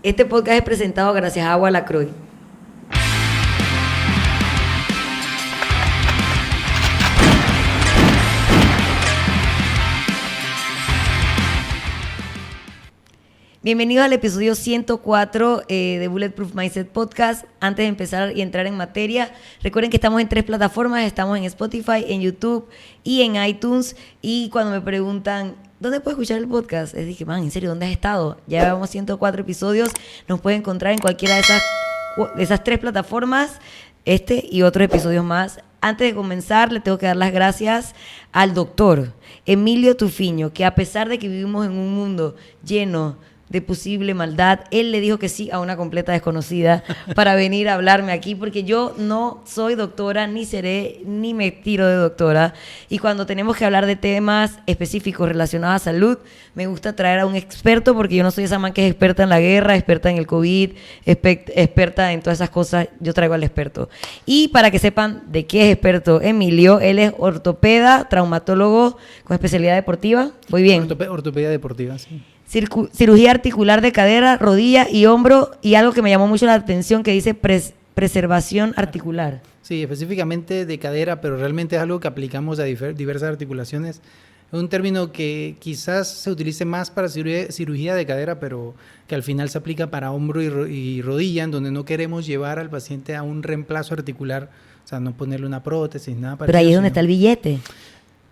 Este podcast es presentado gracias a Agua Lacroix. Bienvenidos al episodio 104 de Bulletproof Mindset Podcast. Antes de empezar y entrar en materia, recuerden que estamos en 3 plataformas. Estamos en Spotify, en YouTube y en iTunes. Y cuando me preguntan, ¿dónde puedo escuchar el podcast? Les dije, man, ¿en serio? ¿Dónde has estado? Ya llevamos 104 episodios. Nos pueden encontrar en cualquiera de esas 3 plataformas, este y otros episodios más. Antes de comenzar, le tengo que dar las gracias al doctor Emilio Tufiño, que a pesar de que vivimos en un mundo lleno de posible maldad, él le dijo que sí a una completa desconocida para venir a hablarme aquí, porque yo no soy doctora, ni seré, ni me tiro de doctora, y cuando tenemos que hablar de temas específicos relacionados a salud, me gusta traer a un experto, porque yo no soy esa man que es experta en la guerra, experta en el COVID, experta en todas esas cosas, yo traigo al experto. Y para que sepan de qué es experto Emilio, él es ortopeda, traumatólogo con especialidad deportiva, muy bien. Ortopedia deportiva, sí. Cirugía articular de cadera, rodilla y hombro, y algo que me llamó mucho la atención que dice preservación articular. Sí, específicamente de cadera, pero realmente es algo que aplicamos a diversas articulaciones. Es un término que quizás se utilice más para cirugía de cadera, pero que al final se aplica para hombro y rodilla, en donde no queremos llevar al paciente a un reemplazo articular, o sea, no ponerle una prótesis, nada parecido. Pero ahí es donde está el billete.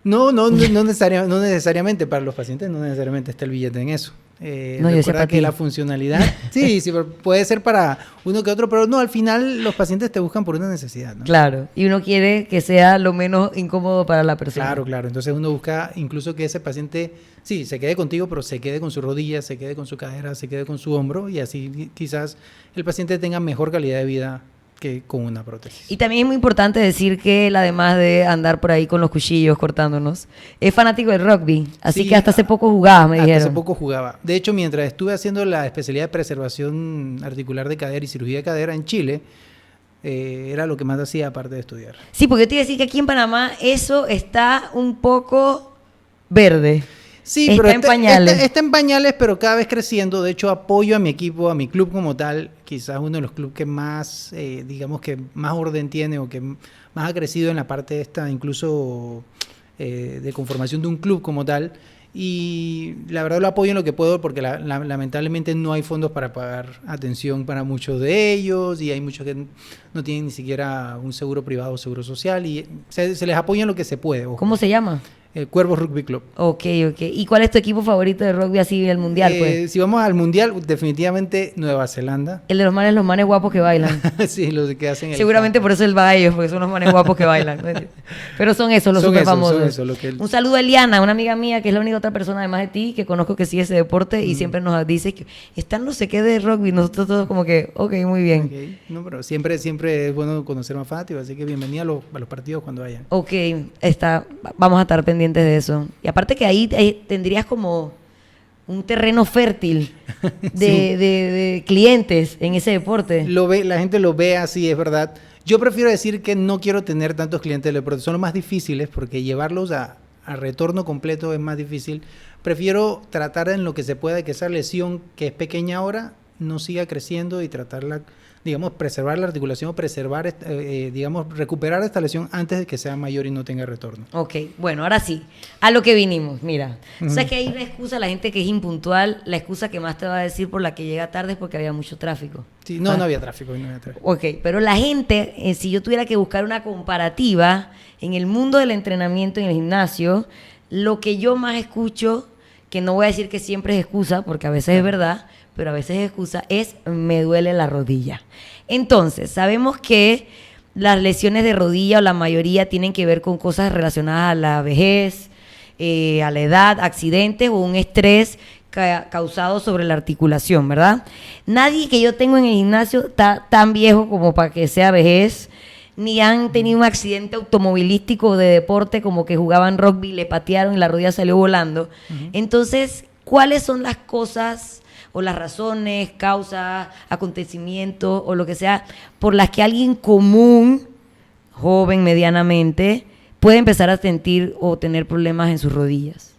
No necesariamente para los pacientes, no necesariamente está el billete en eso. Recuerda que la funcionalidad, sí, puede ser para uno que otro, pero no, al final los pacientes te buscan por una necesidad, ¿no? Claro, y uno quiere que sea lo menos incómodo para la persona. Claro, entonces uno busca incluso que ese paciente, sí, se quede contigo, pero se quede con su rodilla, se quede con su cadera, se quede con su hombro, y así quizás el paciente tenga mejor calidad de vida que con una prótesis. Y también es muy importante decir que él, además de andar por ahí con los cuchillos cortándonos, es fanático del rugby, así que hasta hace poco jugaba, me dijeron. Hasta hace poco jugaba. De hecho, mientras estuve haciendo la especialidad de preservación articular de cadera y cirugía de cadera en Chile, era lo que más hacía aparte de estudiar. Sí, porque yo te iba a decir que aquí en Panamá eso está un poco verde. Sí, pero está en pañales, pero cada vez creciendo. De hecho, apoyo a mi equipo, a mi club como tal, quizás uno de los clubes que más, digamos que más orden tiene o que más ha crecido en la parte esta, incluso de conformación de un club como tal. Y la verdad lo apoyo en lo que puedo porque lamentablemente no hay fondos para pagar atención para muchos de ellos y hay muchos que no tienen ni siquiera un seguro privado o seguro social y se les apoya en lo que se puede. Ojo. ¿Cómo se llama? Cuervos Rugby Club. Ok. ¿Y cuál es tu equipo favorito de rugby así del mundial, pues? Si vamos al mundial, definitivamente Nueva Zelanda. El de los manes guapos que bailan. Sí, los que hacen seguramente por eso él va a ellos, porque son los manes guapos que bailan. Pero son esos los súper famosos. Un saludo a Eliana, una amiga mía, que es la única otra persona además de ti que conozco que sigue ese deporte y siempre nos dice que están no sé qué de rugby. Nosotros todos como que, ok, muy bien. Okay. No, pero siempre es bueno conocer más fanáticos, así que bienvenida a los partidos cuando vayan. Ok, vamos a estar pendientes de eso. Y aparte que ahí tendrías como un terreno fértil de clientes en ese deporte. La gente lo ve así, es verdad. Yo prefiero decir que no quiero tener tantos clientes del deporte. Son los más difíciles porque llevarlos a retorno completo es más difícil. Prefiero tratar en lo que se pueda de que esa lesión que es pequeña ahora no siga creciendo y tratarla, digamos, preservar la articulación o preservar, recuperar esta lesión antes de que sea mayor y no tenga retorno. Ok, bueno, ahora sí, a lo que vinimos, mira. O sea que hay una excusa a la gente que es impuntual, la excusa que más te va a decir por la que llega tarde es porque había mucho tráfico. Sí, no había tráfico. Ok, pero la gente, si yo tuviera que buscar una comparativa en el mundo del entrenamiento en el gimnasio, lo que yo más escucho, que no voy a decir que siempre es excusa, porque a veces es verdad, pero a veces es excusa, es me duele la rodilla. Entonces, sabemos que las lesiones de rodilla o la mayoría tienen que ver con cosas relacionadas a la vejez, a la edad, accidentes o un estrés causado sobre la articulación, ¿verdad? Nadie que yo tengo en el gimnasio está tan viejo como para que sea vejez, ni han tenido un accidente automovilístico de deporte como que jugaban rugby, le patearon y la rodilla salió volando. Entonces, ¿cuáles son las cosas o las razones, causas, acontecimientos o lo que sea por las que alguien común, joven medianamente, puede empezar a sentir o tener problemas en sus rodillas?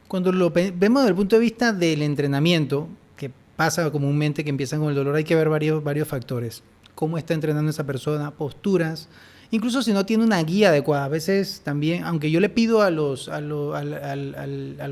Cuando lo vemos desde el punto de vista del entrenamiento, que pasa comúnmente que empiezan con el dolor, hay que ver varios factores. Cómo está entrenando esa persona, posturas, incluso si no tiene una guía adecuada. A veces también, aunque yo le pido a los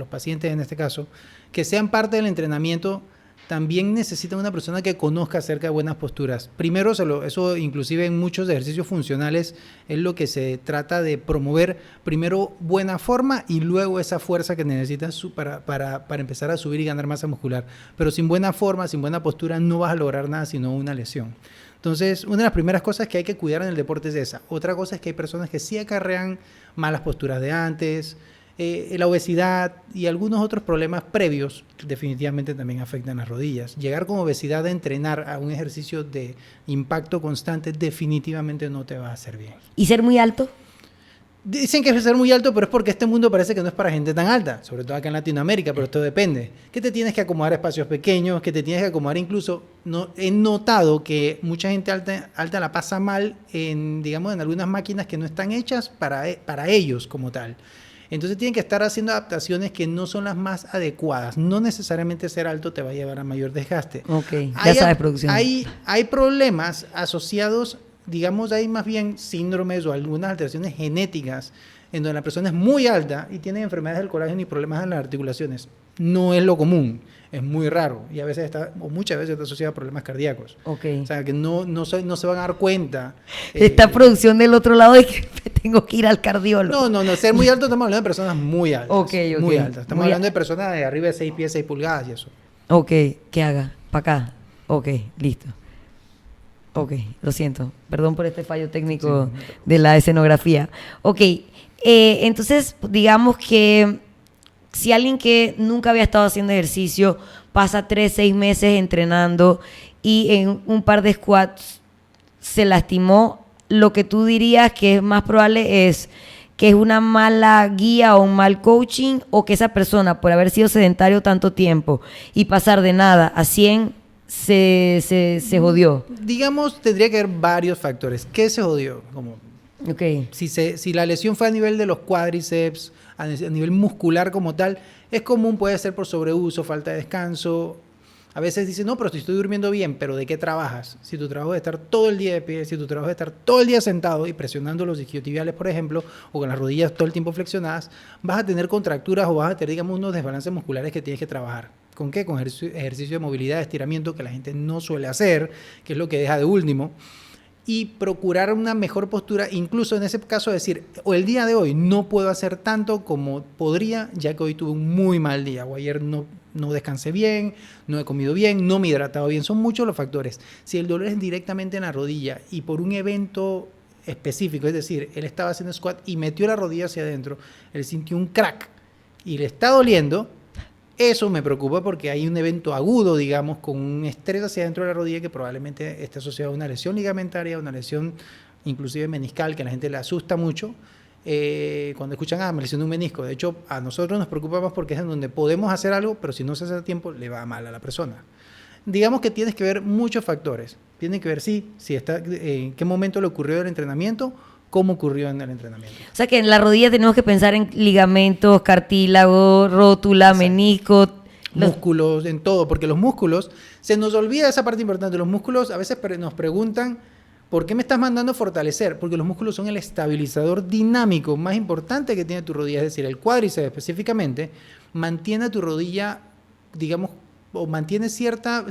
pacientes en este caso, que sean parte del entrenamiento, también necesitan una persona que conozca acerca de buenas posturas. Primero, eso inclusive en muchos ejercicios funcionales es lo que se trata de promover. Primero, buena forma y luego esa fuerza que necesitas para empezar a subir y ganar masa muscular. Pero sin buena forma, sin buena postura, no vas a lograr nada sino una lesión. Entonces, una de las primeras cosas que hay que cuidar en el deporte es esa. Otra cosa es que hay personas que sí acarrean malas posturas de antes, la obesidad y algunos otros problemas previos definitivamente también afectan las rodillas. Llegar con obesidad a entrenar a un ejercicio de impacto constante definitivamente no te va a hacer bien. ¿Y ser muy alto? Dicen que es ser muy alto, pero es porque este mundo parece que no es para gente tan alta, sobre todo acá en Latinoamérica, pero esto depende. Que te tienes que acomodar a espacios pequeños, que te tienes que acomodar incluso... he notado que mucha gente alta la pasa mal en algunas máquinas que no están hechas para ellos como tal. Entonces tienen que estar haciendo adaptaciones que no son las más adecuadas. No necesariamente ser alto te va a llevar a mayor desgaste. Ok, ya sabes, producción. Hay problemas asociados, hay más bien síndromes o algunas alteraciones genéticas en donde la persona es muy alta y tiene enfermedades del colágeno y problemas en las articulaciones. No es lo común, es muy raro y muchas veces está asociado a problemas cardíacos. Okay. O sea, que no se van a dar cuenta. Esta producción del otro lado es que tengo que ir al cardiólogo. No, ser muy alto estamos hablando de personas muy altas. Okay. Muy altas. Estamos hablando de personas de arriba de 6 pies, 6 pulgadas y eso. Ok, ¿qué haga? ¿Para acá? Ok, listo. Ok, lo siento. Perdón por este fallo técnico de la escenografía. Ok, entonces digamos que si alguien que nunca había estado haciendo ejercicio pasa 3-6 meses entrenando y en un par de squats se lastimó, lo que tú dirías que es más probable es que es una mala guía o un mal coaching, o que esa persona, por haber sido sedentario tanto tiempo y pasar de nada a 100, se jodió. Tendría que haber varios factores. ¿Qué se jodió? Okay. Si la lesión fue a nivel de los cuádriceps, a nivel muscular como tal, es común, puede ser por sobreuso, falta de descanso. A veces dicen, no, pero si estoy durmiendo bien, pero ¿de qué trabajas? Si tu trabajo es estar todo el día de pie, si tu trabajo es estar todo el día sentado y presionando los isquiotibiales, por ejemplo, o con las rodillas todo el tiempo flexionadas, vas a tener contracturas o vas a tener, unos desbalances musculares que tienes que trabajar. ¿Con qué? Con ejercicio de movilidad, de estiramiento, que la gente no suele hacer, que es lo que deja de último. Y procurar una mejor postura, incluso en ese caso decir, o el día de hoy no puedo hacer tanto como podría, ya que hoy tuve un muy mal día, o ayer no descansé bien, no he comido bien, no me he hidratado bien. Son muchos los factores. Si el dolor es directamente en la rodilla y por un evento específico, es decir, él estaba haciendo squat y metió la rodilla hacia adentro, él sintió un crack y le está doliendo, eso me preocupa porque hay un evento agudo, con un estrés hacia adentro de la rodilla que probablemente esté asociado a una lesión ligamentaria, una lesión inclusive meniscal, que a la gente le asusta mucho cuando escuchan, me lesioné un menisco. De hecho, a nosotros nos preocupa más porque es en donde podemos hacer algo, pero si no se hace a tiempo, le va mal a la persona. Digamos que tienes que ver muchos factores. Tienes que ver en qué momento le ocurrió el entrenamiento, cómo ocurrió en el entrenamiento. O sea que en la rodilla tenemos que pensar en ligamentos, cartílago, rótula, menisco, músculos, en todo, porque los músculos, se nos olvida esa parte importante. Los músculos a veces nos preguntan, ¿por qué me estás mandando a fortalecer? Porque los músculos son el estabilizador dinámico más importante que tiene tu rodilla, es decir, el cuádriceps específicamente mantiene a tu rodilla, o mantiene cierta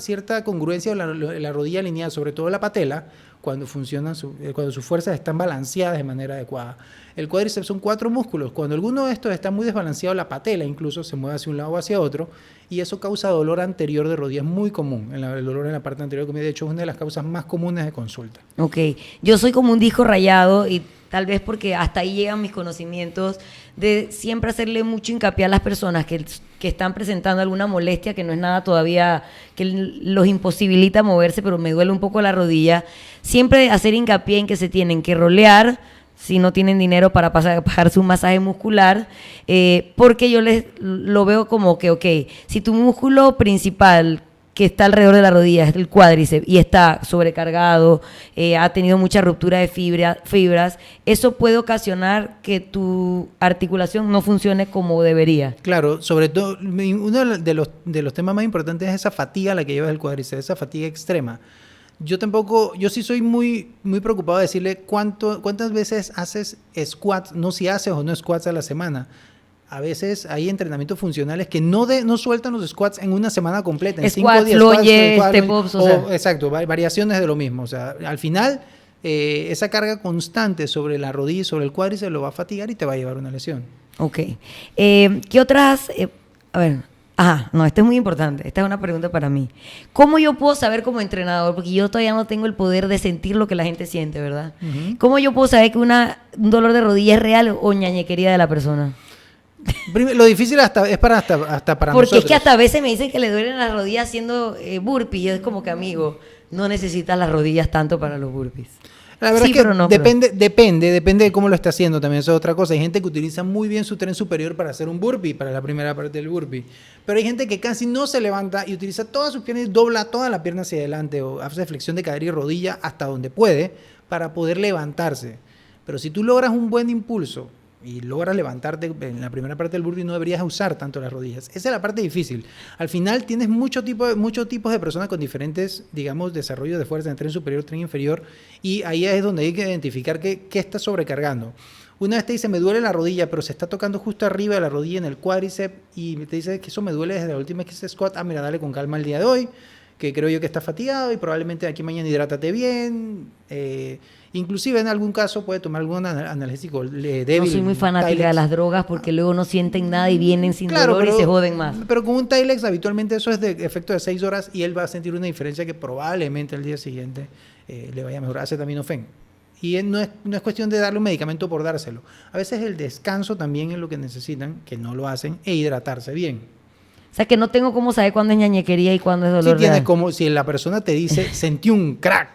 congruencia en la rodilla alineada, sobre todo la patela, cuando sus fuerzas están balanceadas de manera adecuada. El cuádriceps son 4 músculos. Cuando alguno de estos está muy desbalanceado, la patela incluso se mueve hacia un lado o hacia otro, y eso causa dolor anterior de rodilla. Es muy común, el dolor en la parte anterior, de hecho es una de las causas más comunes de consulta. Ok, yo soy como un disco rayado y tal vez porque hasta ahí llegan mis conocimientos de siempre hacerle mucho hincapié a las personas que están presentando alguna molestia, que no es nada todavía que los imposibilita moverse, pero me duele un poco la rodilla. Siempre hacer hincapié en que se tienen que rolear si no tienen dinero para pagar su masaje muscular, porque yo lo veo como que, ok, si tu músculo principal que está alrededor de la rodilla, es el cuádriceps, y está sobrecargado, ha tenido mucha ruptura de fibras, eso puede ocasionar que tu articulación no funcione como debería. Claro, sobre todo, uno de los temas más importantes es esa fatiga a la que llevas el cuádriceps, esa fatiga extrema. Yo sí soy muy, muy preocupado de decirle cuántas veces haces squats, no si haces o no squats a la semana. A veces hay entrenamientos funcionales que no sueltan los squats en una semana completa, en 5 días. Lunges, step-ups, exacto, variaciones de lo mismo. O sea, al final, esa carga constante sobre la rodilla y sobre el cuádriceps lo va a fatigar y te va a llevar a una lesión. Ok. ¿Qué otras? A ver. Esto es muy importante. Esta es una pregunta para mí. ¿Cómo yo puedo saber como entrenador? Porque yo todavía no tengo el poder de sentir lo que la gente siente, ¿verdad? Uh-huh. ¿Cómo yo puedo saber que un dolor de rodilla es real o ñañequería de la persona? Lo difícil es para Porque nosotros. Es que hasta a veces me dicen que le duelen las rodillas haciendo burpees. Y es como que, amigo, no necesitas las rodillas tanto para los burpees. La verdad es que depende de cómo lo está haciendo también, eso es otra cosa. Hay gente que utiliza muy bien su tren superior para hacer un burpee, para la primera parte del burpee. Pero hay gente que casi no se levanta y utiliza todas sus piernas y dobla toda la pierna hacia adelante o hace flexión de cadera y rodilla hasta donde puede para poder levantarse. Pero si tú logras un buen impulso y logras levantarte en la primera parte del burpee, no deberías usar tanto las rodillas. Esa es la parte difícil. Al final tienes muchos tipos de personas con diferentes, digamos, desarrollos de fuerza en tren superior, tren inferior, y ahí es donde hay que identificar qué está sobrecargando. Una vez te dice, me duele la rodilla, pero se está tocando justo arriba de la rodilla en el cuádriceps, y te dice que eso me duele desde la última vez que hice squat. Mira, dale con calma el día de hoy, que creo yo que estás fatigado y probablemente aquí mañana hidrátate bien. Inclusive en algún caso puede tomar algún analgésico débil. No soy muy fanática de las drogas porque luego no sienten nada y vienen sin dolor y se joden más. Pero con un Tilex habitualmente eso es de efecto de 6 horas y él va a sentir una diferencia que probablemente al día siguiente le vaya a mejorar. Acetaminofén. Y no es cuestión de darle un medicamento por dárselo. A veces el descanso también es lo que necesitan, que no lo hacen, e hidratarse bien. O sea, que no tengo cómo saber cuándo es ñañequería y cuándo es dolor. Sí, tienes como si la persona te dice, sentí un crack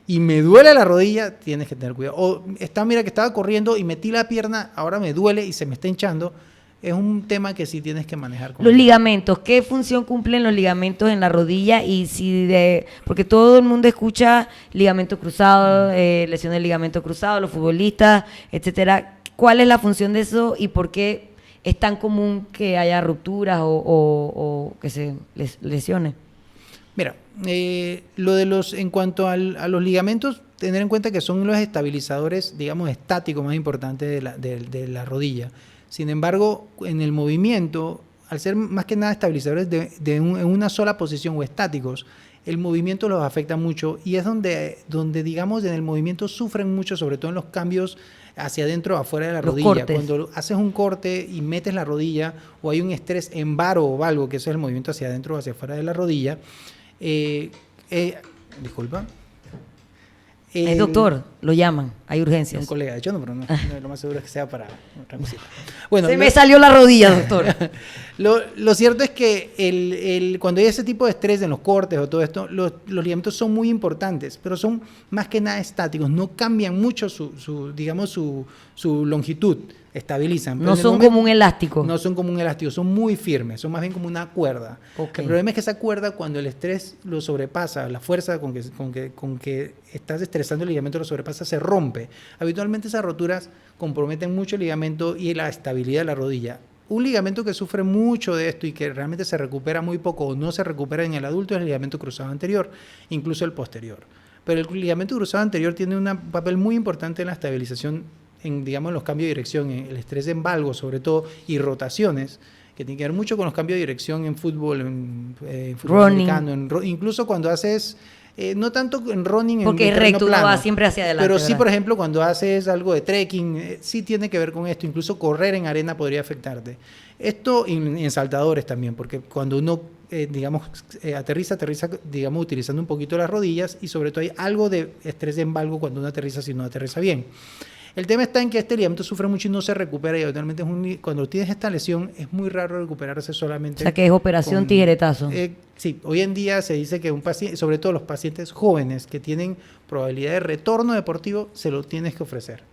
y me duele la rodilla, tienes que tener cuidado. O mira que estaba corriendo y metí la pierna, ahora me duele y se me está hinchando. Es un tema que sí tienes que manejar. Los ligamentos, ¿qué función cumplen los ligamentos en la rodilla? Y porque todo el mundo escucha ligamento cruzado, lesión del ligamento cruzado, los futbolistas, etcétera. ¿Cuál es la función de eso y por qué es tan común que haya rupturas o que se lesione? Mira, en cuanto a los ligamentos, tener en cuenta que son los estabilizadores, digamos, estáticos más importantes de la rodilla. Sin embargo, en el movimiento, al ser más que nada estabilizadores en una sola posición o estáticos, el movimiento los afecta mucho y es donde digamos, en el movimiento sufren mucho, sobre todo en los cambios hacia adentro o afuera de la rodilla. Cortes. Cuando haces un corte y metes la rodilla o hay un estrés en varo o valgo, que es el movimiento hacia adentro o hacia afuera de la rodilla, disculpa. Es doctor, lo llaman, hay urgencias. Un colega, de hecho, pero no, lo más seguro es que sea para otra cosita. Bueno, me salió la rodilla, doctor. Lo cierto es que cuando hay ese tipo de estrés en los cortes o todo esto, los ligamentos son muy importantes, pero son más que nada estáticos, no cambian mucho su longitud, estabilizan. No son como un elástico. No son como un elástico, son muy firmes, son más bien como una cuerda. Okay. El problema es que esa cuerda, cuando el estrés lo sobrepasa, la fuerza con que estás estresando el ligamento lo sobrepasa, se rompe. Habitualmente esas roturas comprometen mucho el ligamento y la estabilidad de la rodilla. Un ligamento que sufre mucho de esto y que realmente se recupera muy poco o no se recupera en el adulto es el ligamento cruzado anterior, incluso el posterior. Pero el ligamento cruzado anterior tiene un papel muy importante en la estabilización, en los cambios de dirección, en el estrés en valgo sobre todo, y rotaciones, que tiene que ver mucho con los cambios de dirección en fútbol, en fútbol americano, incluso cuando haces... no tanto en running, porque es recto, uno va siempre hacia adelante. Pero sí, por ejemplo, cuando haces algo de trekking, sí tiene que ver con esto. Incluso correr en arena podría afectarte. Esto en saltadores también, porque cuando uno, aterriza, digamos, utilizando un poquito las rodillas y sobre todo hay algo de estrés en valgo cuando uno aterriza si no aterriza bien. El tema está en que este ligamento sufre mucho y no se recupera y habitualmente cuando tienes esta lesión es muy raro recuperarse solamente. O sea que es operación tijeretazo. Sí, hoy en día se dice que un paciente, sobre todo los pacientes jóvenes que tienen probabilidad de retorno deportivo, se lo tienes que ofrecer.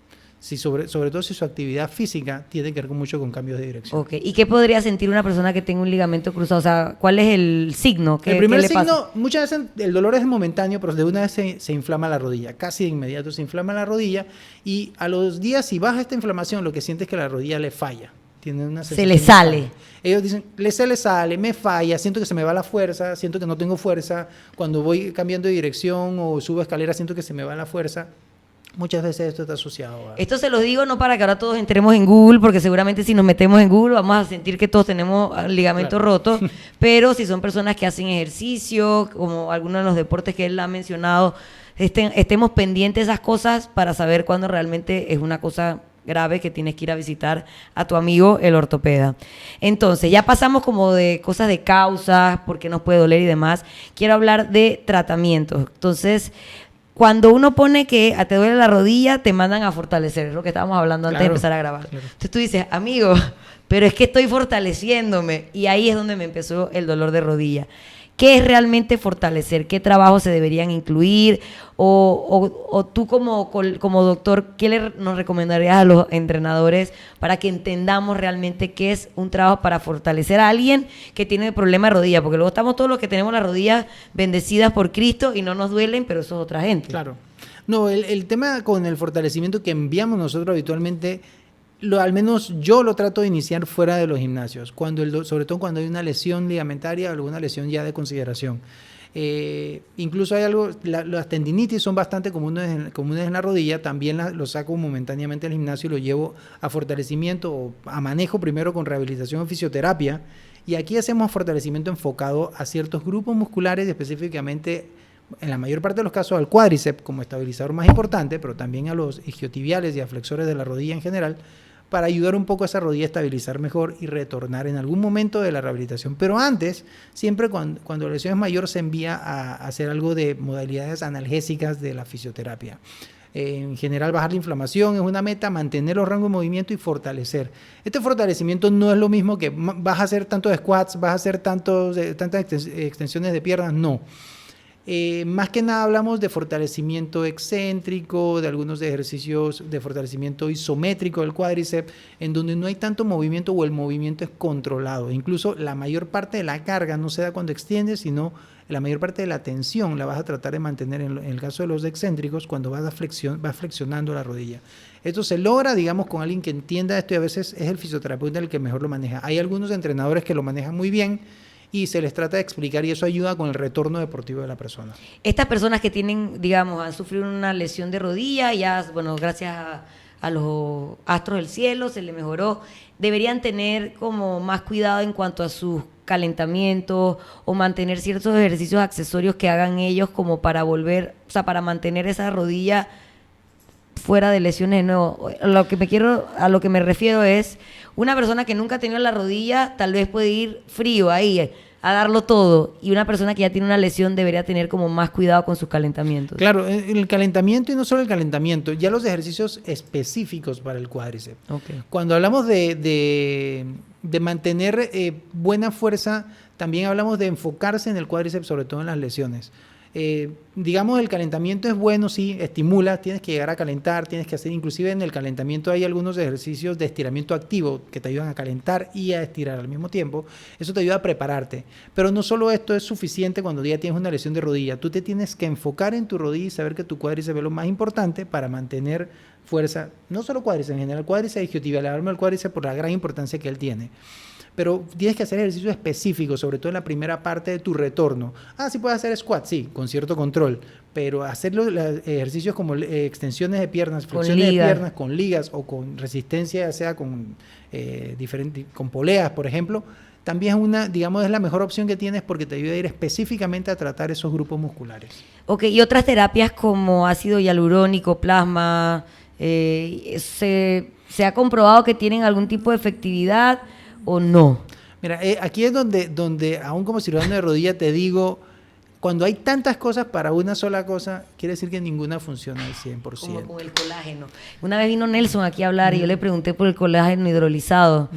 sobre todo si su actividad física tiene que ver mucho con cambios de dirección. Okay. ¿Y qué podría sentir una persona que tenga un ligamento cruzado? O sea, ¿cuál es el signo? El primer signo, muchas veces el dolor es momentáneo, pero de una vez se inflama la rodilla. Casi de inmediato se inflama la rodilla y a los días, si baja esta inflamación, lo que siente es que la rodilla le falla. Tiene una se le sale. Ellos dicen, se le sale, me falla, siento que se me va la fuerza, siento que no tengo fuerza. Cuando voy cambiando de dirección o subo escalera, siento que se me va la fuerza. Muchas veces esto está asociado a... Esto se los digo no para que ahora todos entremos en Google, porque seguramente si nos metemos en Google vamos a sentir que todos tenemos ligamento roto, pero si son personas que hacen ejercicio, como algunos de los deportes que él ha mencionado, estemos pendientes de esas cosas para saber cuándo realmente es una cosa grave que tienes que ir a visitar a tu amigo el ortopeda. Entonces, ya pasamos como de cosas de causas, por qué nos puede doler y demás. Quiero hablar de tratamientos. Entonces, cuando uno pone que te duele la rodilla, te mandan a fortalecer. Es lo que estábamos hablando antes de empezar a grabar. Claro. Entonces tú dices, amigo, pero es que estoy fortaleciéndome. Y ahí es donde me empezó el dolor de rodilla. ¿Qué es realmente fortalecer? ¿Qué trabajos se deberían incluir? O tú como doctor, ¿qué nos recomendarías a los entrenadores para que entendamos realmente qué es un trabajo para fortalecer a alguien que tiene problema de rodilla? Porque luego estamos todos los que tenemos las rodillas bendecidas por Cristo y no nos duelen, pero eso es otra gente. Claro. No, el tema con el fortalecimiento que enviamos nosotros habitualmente, al menos yo lo trato de iniciar fuera de los gimnasios, sobre todo cuando hay una lesión ligamentaria o alguna lesión ya de consideración. Incluso hay algo, las tendinitis son bastante comunes en la rodilla, también lo saco momentáneamente al gimnasio y lo llevo a fortalecimiento o a manejo primero con rehabilitación o fisioterapia, y aquí hacemos fortalecimiento enfocado a ciertos grupos musculares, específicamente en la mayor parte de los casos al cuádriceps como estabilizador más importante, pero también a los isquiotibiales y a flexores de la rodilla en general, para ayudar un poco a esa rodilla a estabilizar mejor y retornar en algún momento de la rehabilitación. Pero antes, siempre cuando la lesión es mayor, se envía a hacer algo de modalidades analgésicas de la fisioterapia. En general, bajar la inflamación es una meta, mantener los rangos de movimiento y fortalecer. Este fortalecimiento no es lo mismo que vas a hacer tantos squats, vas a hacer tantas extensiones de piernas, no. Más que nada hablamos de fortalecimiento excéntrico, de algunos ejercicios de fortalecimiento isométrico del cuádriceps, en donde no hay tanto movimiento o el movimiento es controlado. Incluso la mayor parte de la carga no se da cuando extiendes, sino la mayor parte de la tensión la vas a tratar de mantener en el caso de los excéntricos cuando vas flexionando la rodilla. Esto se logra, digamos, con alguien que entienda esto, y a veces es el fisioterapeuta el que mejor lo maneja. Hay algunos entrenadores que lo manejan muy bien y se les trata de explicar, y eso ayuda con el retorno deportivo de la persona. Estas personas que tienen, digamos, han sufrido una lesión de rodilla, ya, bueno, gracias a los astros del cielo se le mejoró, deberían tener como más cuidado en cuanto a sus calentamientos o mantener ciertos ejercicios accesorios que hagan ellos como para volver, o sea, para mantener esa rodilla fuera de lesiones de nuevo. A lo que me refiero es, una persona que nunca ha tenido la rodilla tal vez puede ir frío ahí a darlo todo, y una persona que ya tiene una lesión debería tener como más cuidado con sus calentamientos. Claro, el calentamiento, y no solo el calentamiento, ya los ejercicios específicos para el cuádriceps. Okay. Cuando hablamos de mantener buena fuerza, también hablamos de enfocarse en el cuádriceps, sobre todo en las lesiones. Digamos, el calentamiento es bueno, sí, estimula, tienes que llegar a calentar, tienes que hacer, inclusive en el calentamiento hay algunos ejercicios de estiramiento activo que te ayudan a calentar y a estirar al mismo tiempo. Eso te ayuda a prepararte, pero no solo esto es suficiente cuando ya tienes una lesión de rodilla. Tú te tienes que enfocar en tu rodilla y saber que tu cuádriceps es lo más importante para mantener fuerza, no solo cuádriceps, en general cuádriceps isquiotibial, hablarme del cuádriceps por la gran importancia que él tiene. Pero tienes que hacer ejercicios específicos, sobre todo en la primera parte de tu retorno. Sí puedes hacer squat, sí, con cierto control, pero hacer los ejercicios como extensiones de piernas, flexiones de piernas, con ligas o con resistencia, ya sea con poleas, por ejemplo, también es la mejor opción que tienes, porque te ayuda a ir específicamente a tratar esos grupos musculares. Ok, y otras terapias como ácido hialurónico, plasma, ¿se ha comprobado que tienen algún tipo de efectividad o no? Mira, aquí es donde aún como cirujano de rodilla te digo, cuando hay tantas cosas para una sola cosa, quiere decir que ninguna funciona al 100%. Como con el colágeno. Una vez vino Nelson aquí a hablar y yo le pregunté por el colágeno hidrolizado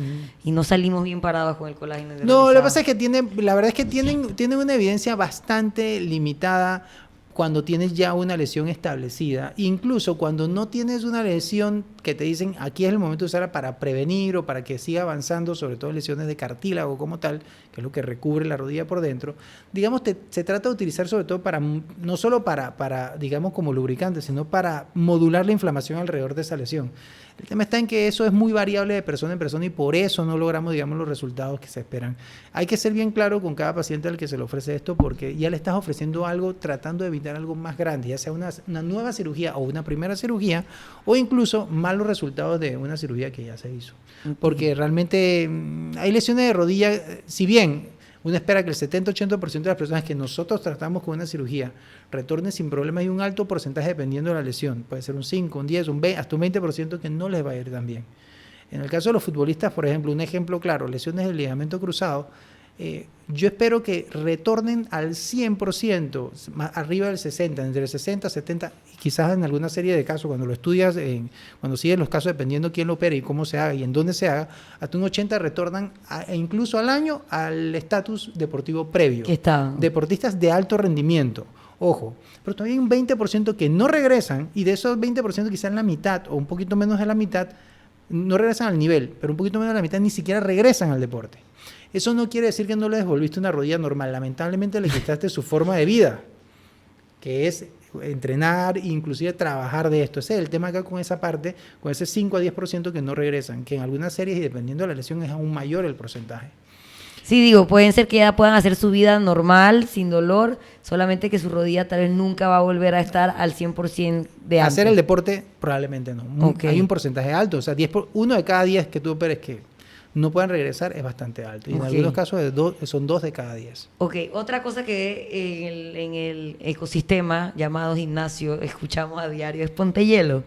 y no salimos bien parados con el colágeno hidrolizado. No, lo que pasa es que la verdad es que tienen una evidencia bastante limitada, cuando tienes ya una lesión establecida, incluso cuando no tienes una lesión que te dicen aquí es el momento de usarla para prevenir o para que siga avanzando, sobre todo lesiones de cartílago como tal, que es lo que recubre la rodilla por dentro, digamos, se trata de utilizar sobre todo para, no solo para digamos, como lubricante, sino para modular la inflamación alrededor de esa lesión. El tema está en que eso es muy variable de persona en persona y por eso no logramos, digamos, los resultados que se esperan. Hay que ser bien claro con cada paciente al que se le ofrece esto porque ya le estás ofreciendo algo tratando de evitar algo más grande, ya sea una nueva cirugía o una primera cirugía o incluso malos resultados de una cirugía que ya se hizo. Porque realmente hay lesiones de rodilla, si bien uno espera que el 70-80% de las personas que nosotros tratamos con una cirugía retornen sin problemas y un alto porcentaje dependiendo de la lesión. Puede ser un 5, un 10, un 20, hasta un 20% que no les va a ir tan bien. En el caso de los futbolistas, por ejemplo, un ejemplo claro, lesiones del ligamento cruzado, yo espero que retornen al 100%, arriba del 60%, entre el 60 y 70%, quizás en alguna serie de casos, cuando lo estudias, cuando sigues los casos, dependiendo quién lo opere y cómo se haga y en dónde se haga, hasta un 80% retornan e incluso al año al estatus deportivo previo. Deportistas de alto rendimiento. Ojo, pero todavía hay un 20% que no regresan y de esos 20% quizás la mitad o un poquito menos de la mitad no regresan al nivel, pero un poquito menos de la mitad ni siquiera regresan al deporte. Eso no quiere decir que no le devolviste una rodilla normal. Lamentablemente le quitaste su forma de vida, que es entrenar e inclusive trabajar de esto. Ese es el tema acá con esa parte, con ese 5 a 10% que no regresan, que en algunas series y dependiendo de la lesión es aún mayor el porcentaje. Sí, digo, pueden ser que ya puedan hacer su vida normal, sin dolor, solamente que su rodilla tal vez nunca va a volver a estar al 100% de antes. Hacer el deporte probablemente no. Okay. Hay un porcentaje alto, o sea, 1 de cada 10 que tú operes que no puedan regresar es bastante alto. Y en algunos casos son 2 de cada 10. Ok, otra cosa que en el ecosistema llamado gimnasio escuchamos a diario es ponte hielo.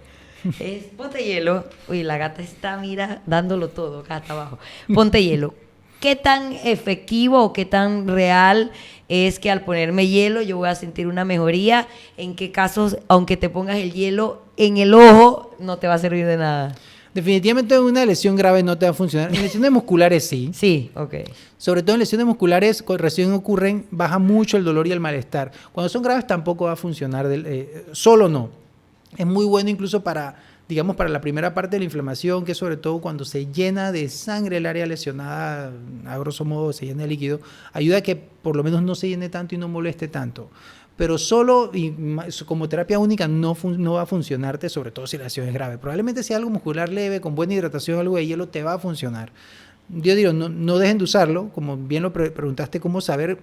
Es ponte hielo. Uy, la gata está, mira, dándolo todo acá hasta abajo. Ponte hielo. ¿Qué tan efectivo o qué tan real es que al ponerme hielo yo voy a sentir una mejoría? ¿En qué casos, aunque te pongas el hielo en el ojo, no te va a servir de nada? Definitivamente una lesión grave no te va a funcionar. En lesiones musculares sí. Sí, ok. Sobre todo en lesiones musculares, cuando recién ocurren, baja mucho el dolor y el malestar. Cuando son graves tampoco va a funcionar, solo no. Es muy bueno incluso para la primera parte de la inflamación, que es sobre todo cuando se llena de sangre el área lesionada, a grosso modo se llena de líquido, ayuda a que por lo menos no se llene tanto y no moleste tanto. Pero solo y como terapia única no va a funcionarte, sobre todo si la lesión es grave. Probablemente si algo muscular leve, con buena hidratación, algo de hielo, te va a funcionar. Yo digo, no dejen de usarlo, como bien lo preguntaste, cómo saber,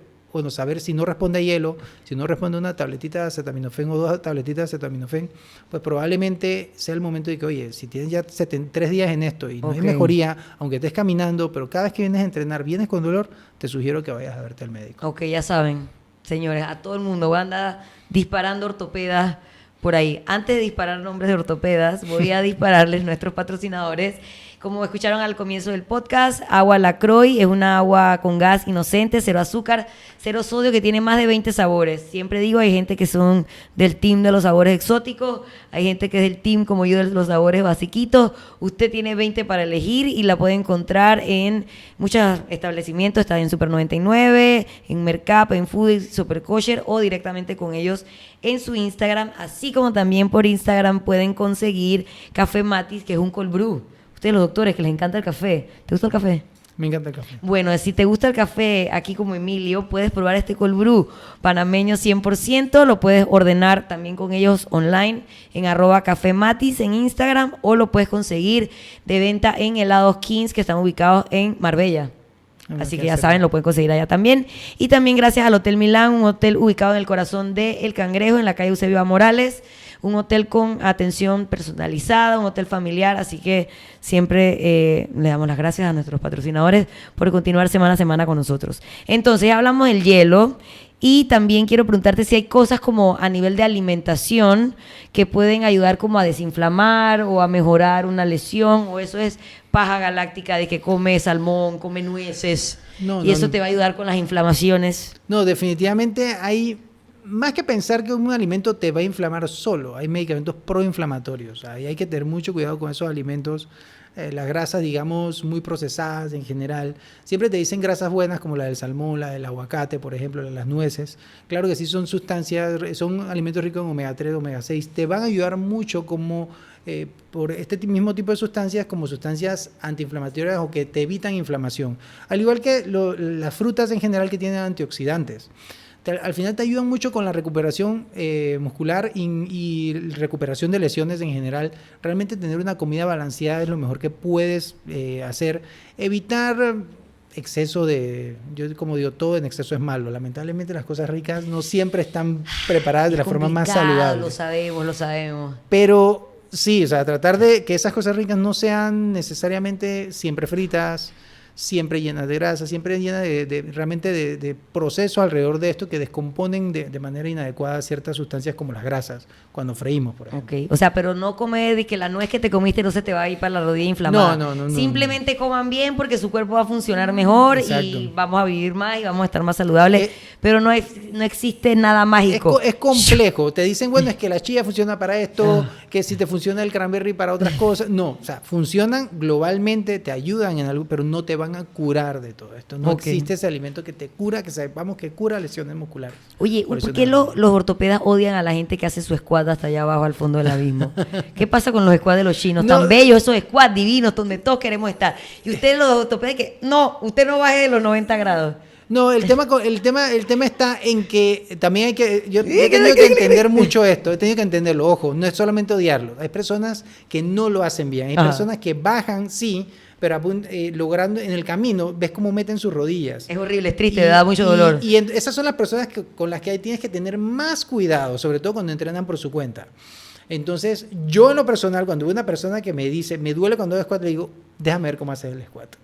saber si no responde a hielo, si no responde a una tabletita de acetaminofén o 2 tabletitas de acetaminofén, pues probablemente sea el momento de que, oye, si tienes ya 3 días en esto y no hay mejoría, aunque estés caminando, pero cada vez que vienes a entrenar, vienes con dolor, te sugiero que vayas a verte al médico. Ok, ya saben. Señores, a todo el mundo voy a andar disparando ortopedas por ahí. Antes de disparar nombres de ortopedas, voy a dispararles nuestros patrocinadores. Como escucharon al comienzo del podcast, Agua Lacroix es una agua con gas inocente, 0 azúcar, 0 sodio, que tiene más de 20 sabores. Siempre digo, hay gente que son del team de los sabores exóticos, hay gente que es del team como yo de los sabores basiquitos. Usted tiene 20 para elegir y la puede encontrar en muchos establecimientos. Está en Super 99, en Mercap, en Foodie, Super Kosher o directamente con ellos en su Instagram. Así como también por Instagram pueden conseguir Café Matis, que es un cold brew. Ustedes los doctores que les encanta el café. ¿Te gusta el café? Me encanta el café. Bueno, si te gusta el café, aquí como Emilio, puedes probar este cold brew panameño 100%. Lo puedes ordenar también con ellos online en @cafematis en Instagram o lo puedes conseguir de venta en Helados Kings, que están ubicados en Marbella. Así que ya saben, lo pueden conseguir allá también. Y también gracias al Hotel Milán, un hotel ubicado en el corazón de El Cangrejo, en la calle Eusebio Morales. Un hotel con atención personalizada, un hotel familiar, así que siempre le damos las gracias a nuestros patrocinadores por continuar semana a semana con nosotros. Entonces, ya hablamos del hielo y también quiero preguntarte si hay cosas como a nivel de alimentación que pueden ayudar como a desinflamar o a mejorar una lesión, o eso es paja galáctica de que come salmón, come nueces eso te va a ayudar con las inflamaciones. No, definitivamente hay... Más que pensar que un alimento te va a inflamar solo, hay medicamentos proinflamatorios. Ahí hay que tener mucho cuidado con esos alimentos. las grasas, digamos, muy procesadas en general. Siempre te dicen grasas buenas como la del salmón, la del aguacate, por ejemplo, las nueces. Claro que sí son sustancias, son alimentos ricos en omega 3, omega 6. Te van a ayudar mucho como por este mismo tipo de sustancias, como sustancias antiinflamatorias o que te evitan inflamación. Al igual que las frutas en general que tienen antioxidantes. Al final te ayudan mucho con la recuperación muscular y recuperación de lesiones en general. Realmente tener una comida balanceada es lo mejor que puedes hacer. Evitar exceso yo como digo, todo en exceso es malo. Lamentablemente las cosas ricas no siempre están preparadas de la forma más saludable. Lo sabemos. Pero sí, o sea, tratar de que esas cosas ricas no sean necesariamente siempre fritas, siempre llenas de grasa, siempre llenas realmente de procesos alrededor de esto que descomponen de manera inadecuada ciertas sustancias como las grasas cuando freímos, por ejemplo. Okay. O sea, pero no comer de que la nuez que te comiste no se te va a ir para la rodilla inflamada. No. Simplemente coman bien porque su cuerpo va a funcionar mejor. Exacto. Y vamos a vivir más y vamos a estar más saludables. Pero no existe nada mágico. Es complejo. Te dicen, bueno, es que la chía funciona para esto, que si te funciona el cranberry para otras cosas. No, o sea, funcionan globalmente, te ayudan en algo, pero no te van a curar de todo esto. No existe ese alimento que te cura, que sepamos que cura lesiones musculares. Oye, ¿por qué los ortopedas odian a la gente que hace su squat hasta allá abajo al fondo del abismo? ¿Qué pasa con los squats de los chinos? Tan bellos esos squats divinos donde todos queremos estar. Y ustedes los ortopedas que usted no baje de los 90 grados. No, el tema está en que también hay que... Yo he tenido que entender mucho esto, he tenido que entenderlo. Ojo, no es solamente odiarlo. Hay personas que no lo hacen bien. Hay personas que bajan, sí, pero logrando en el camino, ves cómo meten sus rodillas. Es horrible, es triste, da mucho dolor. Y esas son las personas con las que tienes que tener más cuidado, sobre todo cuando entrenan por su cuenta. Entonces, yo en lo personal, cuando veo una persona que me dice, me duele cuando hago squat, le digo, déjame ver cómo haces el squat.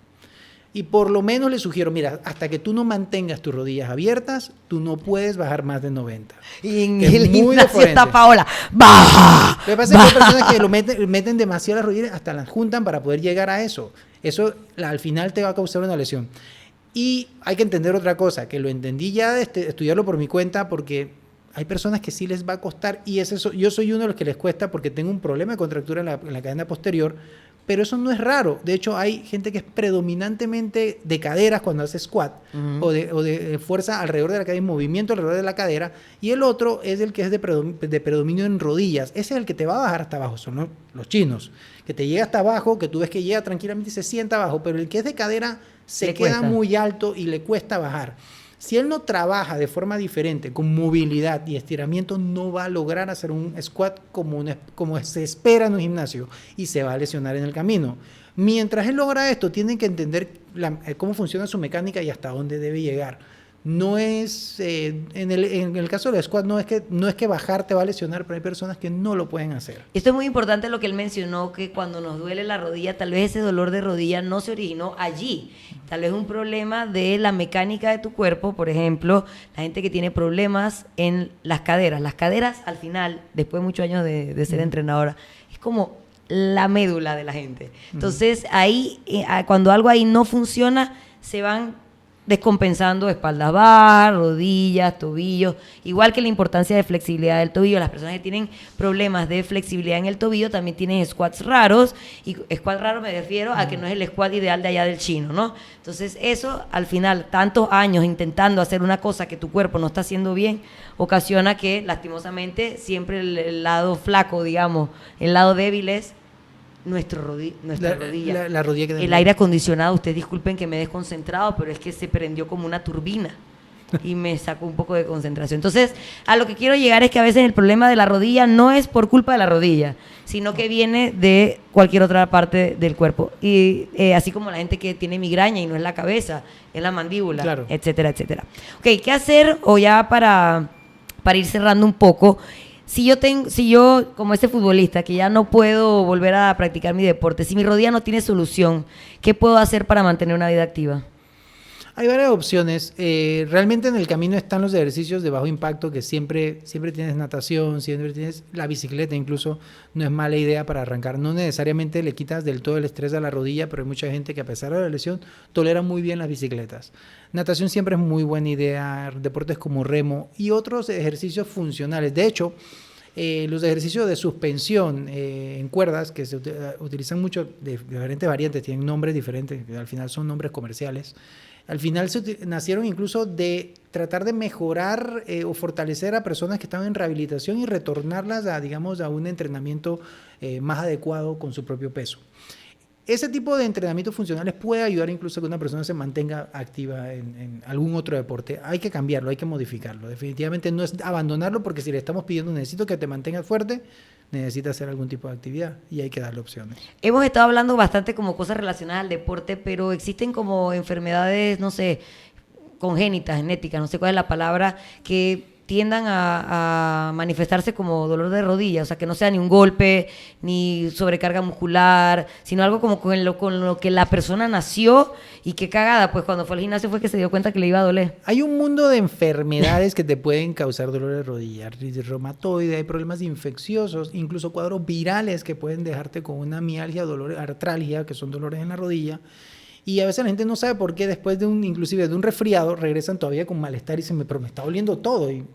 Y por lo menos le sugiero, mira, hasta que tú no mantengas tus rodillas abiertas, tú no puedes bajar más de 90. Y en el gimnasio está Paola, ¡baja! Lo que pasa es que hay personas que lo meten demasiado las rodillas, hasta las juntan para poder llegar a eso. Eso al final te va a causar una lesión. Y hay que entender otra cosa, que lo entendí ya de estudiarlo por mi cuenta, porque hay personas que sí les va a costar, y yo soy uno de los que les cuesta porque tengo un problema de contractura en la cadena posterior, pero eso no es raro. De hecho, hay gente que es predominantemente de caderas cuando hace squat, o de fuerza alrededor de la cadera, movimiento alrededor de la cadera, y el otro es el que es de predominio en rodillas. Ese es el que te va a bajar hasta abajo, son los chinos, que te llega hasta abajo, que tú ves que llega tranquilamente y se sienta abajo, pero el que es de cadera se queda muy alto y le cuesta bajar. Si él no trabaja de forma diferente, con movilidad y estiramiento, no va a lograr hacer un squat como se espera en un gimnasio y se va a lesionar en el camino. Mientras él logra esto, tienen que entender cómo funciona su mecánica y hasta dónde debe llegar. No es, en el caso del squat, no es que bajar te va a lesionar, pero hay personas que no lo pueden hacer. Esto es muy importante lo que él mencionó, que cuando nos duele la rodilla, tal vez ese dolor de rodilla no se originó allí. Tal vez un problema de la mecánica de tu cuerpo, por ejemplo, la gente que tiene problemas en las caderas. Las caderas, al final, después de muchos años de ser entrenadora, es como la médula de la gente. Entonces, ahí, cuando algo ahí no funciona, se van descompensando espaldas bajas, rodillas, tobillos, igual que la importancia de flexibilidad del tobillo. Las personas que tienen problemas de flexibilidad en el tobillo también tienen squats raros, y squat raro me refiero a que no es el squat ideal de allá del chino, ¿no? Entonces eso, al final, tantos años intentando hacer una cosa que tu cuerpo no está haciendo bien, ocasiona que, lastimosamente, siempre el lado flaco, digamos, el lado débil es nuestra rodilla. La rodilla que el aire acondicionado, ustedes disculpen que me he desconcentrado, pero es que se prendió como una turbina y me sacó un poco de concentración. Entonces, a lo que quiero llegar es que a veces el problema de la rodilla no es por culpa de la rodilla, sino que viene de cualquier otra parte del cuerpo. Y así como la gente que tiene migraña y no es la cabeza, es la mandíbula, claro, etcétera, etcétera. Ok, ¿qué hacer? O ya para ir cerrando un poco, si yo, como ese futbolista, que ya no puedo volver a practicar mi deporte, si mi rodilla no tiene solución, ¿qué puedo hacer para mantener una vida activa? Hay varias opciones. Realmente en el camino están los ejercicios de bajo impacto, que siempre tienes natación, siempre tienes la bicicleta, incluso no es mala idea para arrancar. No necesariamente le quitas del todo el estrés a la rodilla, pero hay mucha gente que a pesar de la lesión tolera muy bien las bicicletas. Natación siempre es muy buena idea, deportes como remo y otros ejercicios funcionales. De hecho, Los ejercicios de suspensión en cuerdas, que se utilizan mucho de diferentes variantes, tienen nombres diferentes, que al final son nombres comerciales. Al final nacieron incluso de tratar de mejorar o fortalecer a personas que estaban en rehabilitación y retornarlas a, digamos, a un entrenamiento más adecuado con su propio peso. Ese tipo de entrenamientos funcionales puede ayudar incluso a que una persona se mantenga activa en algún otro deporte. Hay que cambiarlo, hay que modificarlo. Definitivamente no es abandonarlo, porque si le estamos pidiendo necesito que te mantengas fuerte, necesita hacer algún tipo de actividad y hay que darle opciones. Hemos estado hablando bastante como cosas relacionadas al deporte, pero existen como enfermedades, no sé, congénitas, genéticas, no sé cuál es la palabra, que tiendan a manifestarse como dolor de rodilla, o sea, que no sea ni un golpe, ni sobrecarga muscular, sino algo como con lo que la persona nació, y qué cagada, pues cuando fue al gimnasio fue que se dio cuenta que le iba a doler. Hay un mundo de enfermedades que te pueden causar dolor de rodilla, artritis reumatoide, hay problemas infecciosos, incluso cuadros virales que pueden dejarte con una mialgia, dolor, artralgia, que son dolores en la rodilla. Y a veces la gente no sabe por qué después de inclusive de un resfriado regresan todavía con malestar y pero me está doliendo todo. Y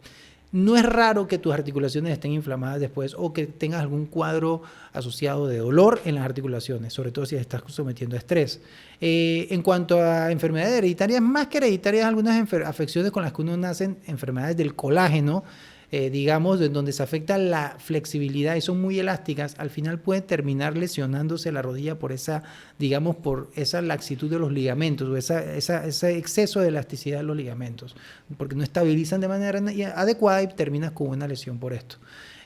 no es raro que tus articulaciones estén inflamadas después o que tengas algún cuadro asociado de dolor en las articulaciones, sobre todo si estás sometiendo a estrés. En cuanto a enfermedades hereditarias, más que hereditarias, algunas afecciones con las que uno nace, enfermedades del colágeno, digamos, en donde se afecta la flexibilidad y son muy elásticas, al final puede terminar lesionándose la rodilla por esa, digamos, por esa laxitud de los ligamentos o ese exceso de elasticidad de los ligamentos, porque no estabilizan de manera adecuada y terminas con una lesión por esto.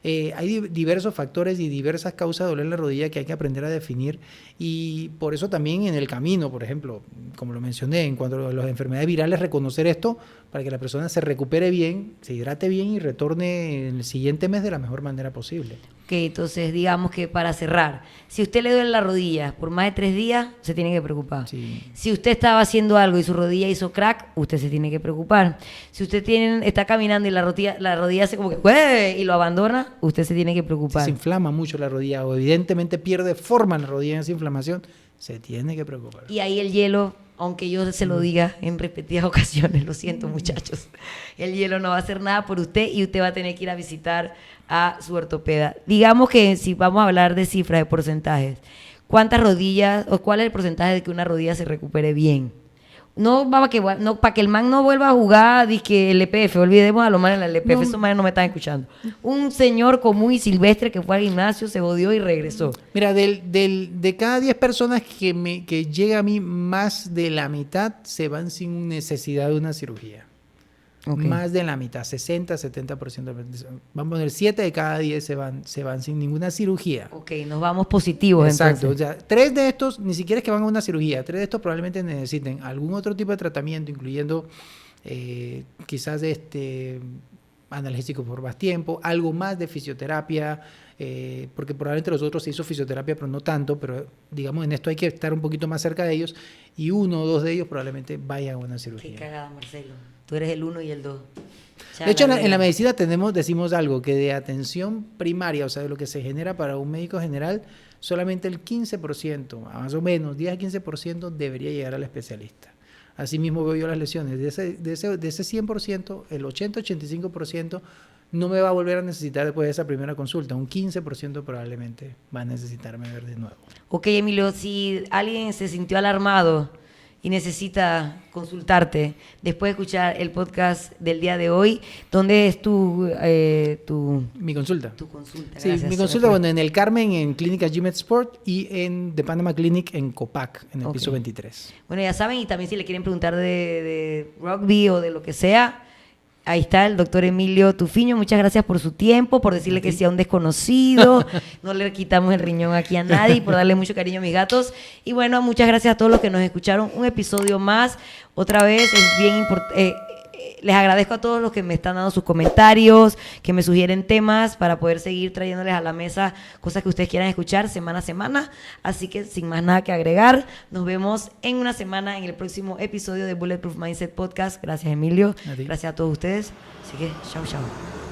Hay diversos factores y diversas causas de dolor en la rodilla que hay que aprender a definir, y por eso también en el camino, por ejemplo, como lo mencioné, en cuanto a las enfermedades virales, reconocer esto para que la persona se recupere bien, se hidrate bien y retorne en el siguiente mes de la mejor manera posible. Ok, entonces digamos que para cerrar, si usted le duele la rodilla por más de 3 días, se tiene que preocupar. Sí. Si usted estaba haciendo algo y su rodilla hizo crack, usted se tiene que preocupar. Si usted está caminando y la rodilla hace como que ¡ueh! Y lo abandona, usted se tiene que preocupar. Si se inflama mucho la rodilla o evidentemente pierde forma en la rodilla en esa inflamación, se tiene que preocupar. Y ahí el hielo, aunque yo se lo diga en repetidas ocasiones, lo siento muchachos, el hielo no va a hacer nada por usted y usted va a tener que ir a visitar a su ortopeda. Digamos que si vamos a hablar de cifras, de porcentajes, ¿cuántas rodillas o cuál es el porcentaje de que una rodilla se recupere bien? No, para que el man no vuelva a jugar dizque el EPF, olvidemos a los manes en la LPF, esos manes no me están escuchando. Un señor común y silvestre que fue al gimnasio, se jodió y regresó. Mira, de cada 10 personas que llega a mí, más de la mitad se van sin necesidad de una cirugía. Okay. Más de la mitad, 60-70%. Vamos a poner 7 de cada 10 se van sin ninguna cirugía. Ok, nos vamos positivos. Exacto. Entonces. O sea, 3 de estos ni siquiera es que van a una cirugía. 3 de estos probablemente necesiten algún otro tipo de tratamiento, incluyendo quizás analgésico por más tiempo, algo más de fisioterapia, porque probablemente los otros se hizo fisioterapia, pero no tanto, pero digamos en esto hay que estar un poquito más cerca de ellos, y 1 o 2 de ellos probablemente vayan a una cirugía. Qué cagada, Marcelo. Tú eres el 1 y el 2. De hecho, en la medicina decimos algo, que de atención primaria, o sea, de lo que se genera para un médico general, solamente el 15%, más o menos, 10 a 15% debería llegar al especialista. Así mismo veo yo las lesiones. De ese 100%, el 80-85% no me va a volver a necesitar después de esa primera consulta. Un 15% probablemente va a necesitarme ver de nuevo. Ok, Emilio, si alguien se sintió alarmado y necesita consultarte después de escuchar el podcast del día de hoy, ¿dónde es mi consulta? Tu consulta. Sí, gracias, mi consulta, bueno, en el Carmen, en Clínica Gym Sport, y en The Panama Clinic en Copac, en el piso 23. Bueno, ya saben, y también si le quieren preguntar de rugby o de lo que sea, ahí está el doctor Emilio Tufiño. Muchas gracias por su tiempo, por decirle que sea un desconocido. No le quitamos el riñón aquí a nadie, por darle mucho cariño a mis gatos. Y bueno, muchas gracias a todos los que nos escucharon. Un episodio más. Otra vez es bien importante. Les agradezco a todos los que me están dando sus comentarios, que me sugieren temas para poder seguir trayéndoles a la mesa cosas que ustedes quieran escuchar semana a semana. Así que sin más nada que agregar, nos vemos en una semana en el próximo episodio de Bulletproof Mindset Podcast. Gracias, Emilio. Gracias a todos ustedes. Así que, chao, chao.